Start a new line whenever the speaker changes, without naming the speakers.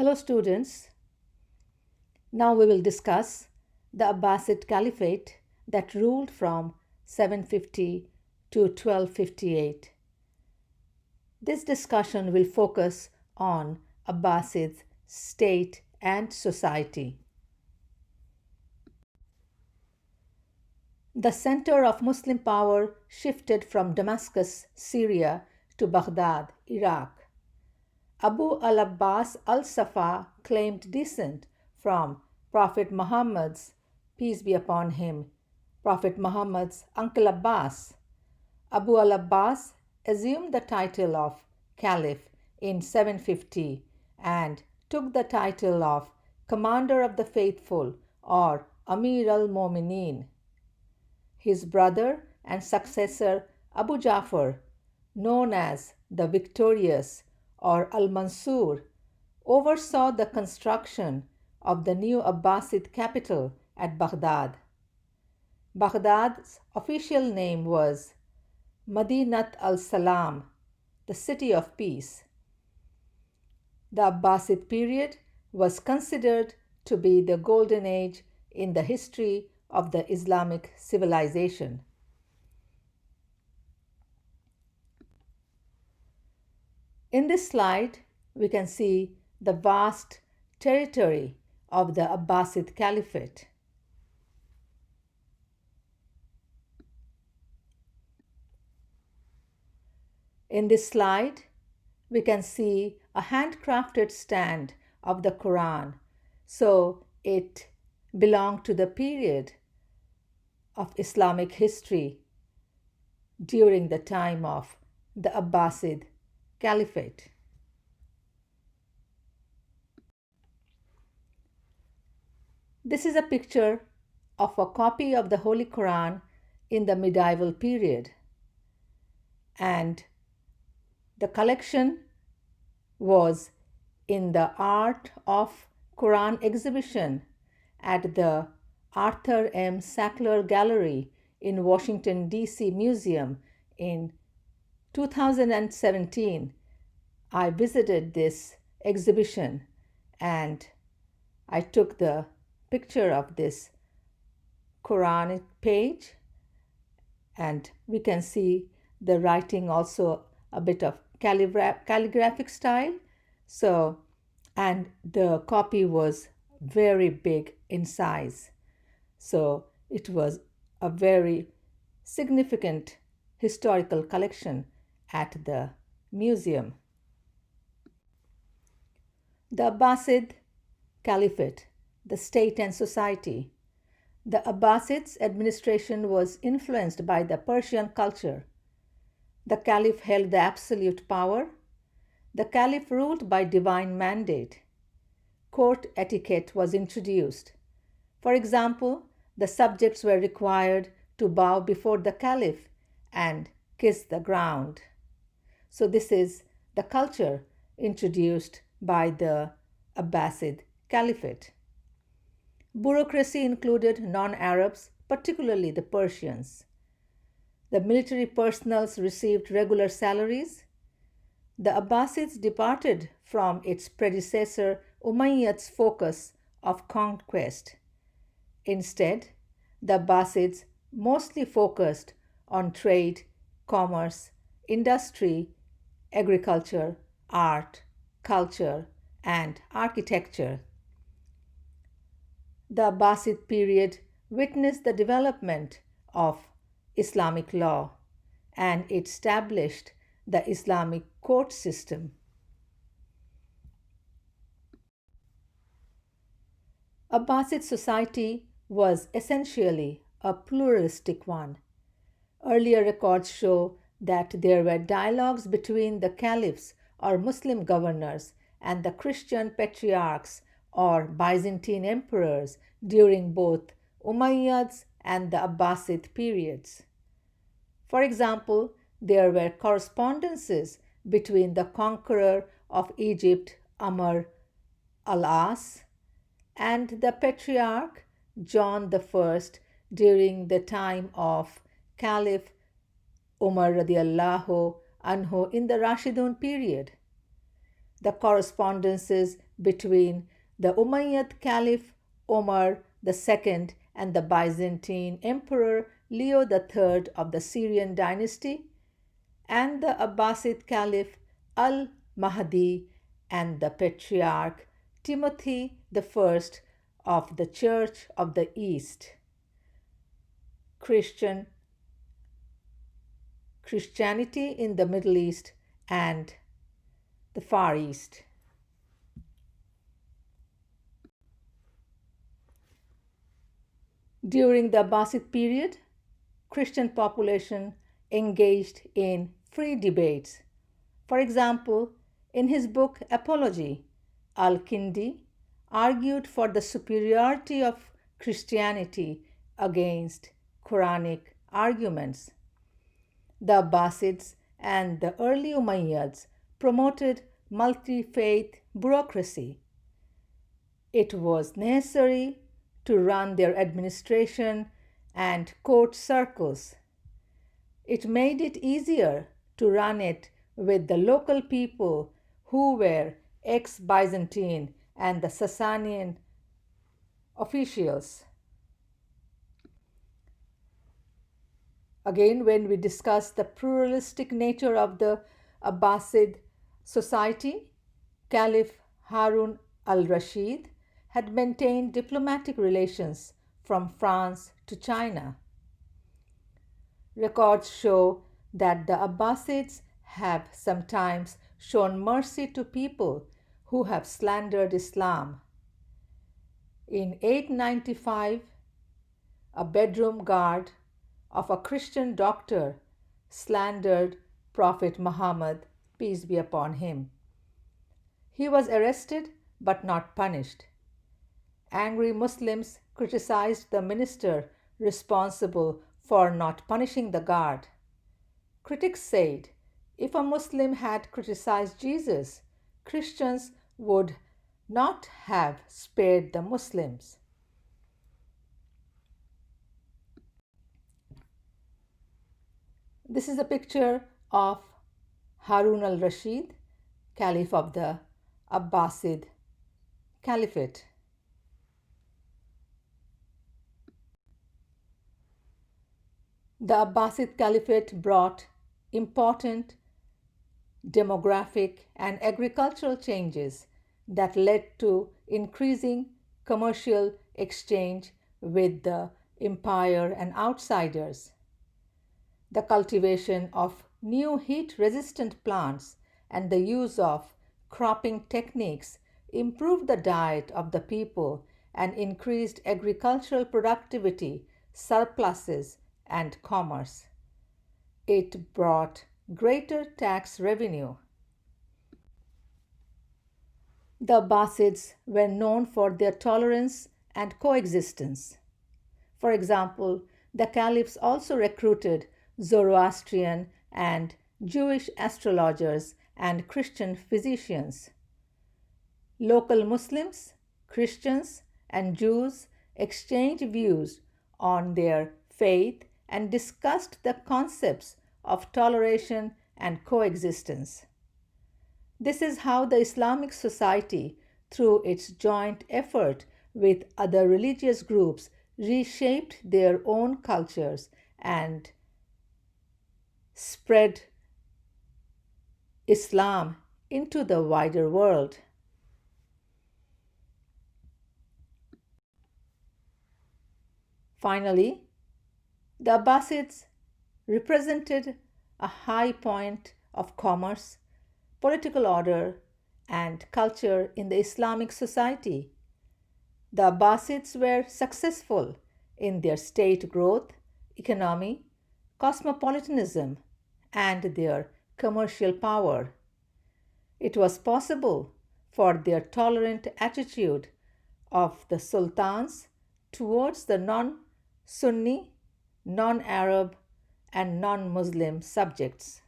Hello students, now we will discuss the Abbasid Caliphate that ruled from 750 to 1258. This discussion will focus on Abbasid state and society. The center of Muslim power shifted from Damascus, Syria to Baghdad, Iraq. Abu al-Abbas al-Safa claimed descent from Prophet Muhammad's, peace be upon him, Prophet Muhammad's uncle Abbas. Abu al-Abbas assumed the title of Caliph in 750 and took the title of Commander of the Faithful or Amir al-Mu'minin. His brother and successor Abu Ja'far, known as the Victorious or Al-Mansur, oversaw the construction of the new Abbasid capital at Baghdad. Baghdad's official name was Madinat al-Salam, the city of peace. The Abbasid period was considered to be the golden age in the history of the Islamic civilization. In this slide, we can see the vast territory of the Abbasid Caliphate. In this slide, we can see a handcrafted stand of the Quran, so it belonged to the period of Islamic history during the time of the Abbasid Caliphate. This is a picture of a copy of the Holy Quran in the medieval period, and the collection was in the Art of Quran exhibition at the Arthur M. Sackler Gallery in Washington, D.C. Museum in 2017. I visited this exhibition and I took the picture of this Quranic page, and we can see the writing also a bit of calligraphic style. And the copy was very big in size. So it was a very significant historical collection at the museum. The Abbasid Caliphate, the state and society. The Abbasids' administration was influenced by the Persian culture. The Caliph held the absolute power. The Caliph ruled by divine mandate. Court etiquette was introduced. For example, the subjects were required to bow before the Caliph and kiss the ground. So this is the culture introduced by the Abbasid Caliphate. Bureaucracy included non-Arabs, particularly the Persians. The military personnel received regular salaries. The Abbasids departed from its predecessor Umayyad's focus of conquest. Instead, the Abbasids mostly focused on trade, commerce, industry, agriculture, art, culture, and architecture. The Abbasid period witnessed the development of Islamic law, and it established the Islamic court system. Abbasid society was essentially a pluralistic one. Earlier records show that there were dialogues between the caliphs or Muslim governors and the Christian patriarchs or Byzantine emperors during both Umayyads and the Abbasid periods. For example, there were correspondences between the conqueror of Egypt, Amr al-As, and the patriarch John I during the time of Caliph Umar radiallahu anhu in the Rashidun period. The correspondences between the Umayyad Caliph Omar II and the Byzantine Emperor Leo III of the Syrian dynasty, and the Abbasid Caliph al Mahdi and the Patriarch Timothy I of the Church of the East. Christianity in the Middle East and the Far East. During the Abbasid period, Christian population engaged in free debates. For example, in his book Apology, Al-Kindi argued for the superiority of Christianity against Quranic arguments. The Abbasids and the early Umayyads promoted multi-faith bureaucracy. It was necessary to run their administration and court circles. It made it easier to run it with the local people who were ex-Byzantine and the Sasanian officials. Again, when we discuss the pluralistic nature of the Abbasid society, Caliph Harun al-Rashid had maintained diplomatic relations from France to China. Records show that the Abbasids have sometimes shown mercy to people who have slandered Islam. In 895, a bedroom guard of a Christian doctor slandered Prophet Muhammad, peace be upon him. He was arrested but not punished. Angry Muslims criticized the minister responsible for not punishing the guard. Critics said, if a Muslim had criticized Jesus, Christians would not have spared the Muslims. This is a picture of Harun al-Rashid, Caliph of the Abbasid Caliphate. The Abbasid Caliphate brought important demographic and agricultural changes that led to increasing commercial exchange with the empire and outsiders. The cultivation of new heat-resistant plants and the use of cropping techniques improved the diet of the people and increased agricultural productivity, surpluses, and commerce. It brought greater tax revenue. The Abbasids were known for their tolerance and coexistence. For example, the caliphs also recruited Zoroastrian and Jewish astrologers and Christian physicians. Local Muslims, Christians, and Jews exchanged views on their faith and discussed the concepts of toleration and coexistence. This is how the Islamic society, through its joint effort with other religious groups, reshaped their own cultures and spread Islam into the wider world. Finally, the Abbasids represented a high point of commerce, political order, and culture in the Islamic society. The Abbasids were successful in their state growth, economy, cosmopolitanism, and their commercial power. It was possible for their tolerant attitude of the sultans towards the non-Sunni, non-Arab, and non-Muslim subjects.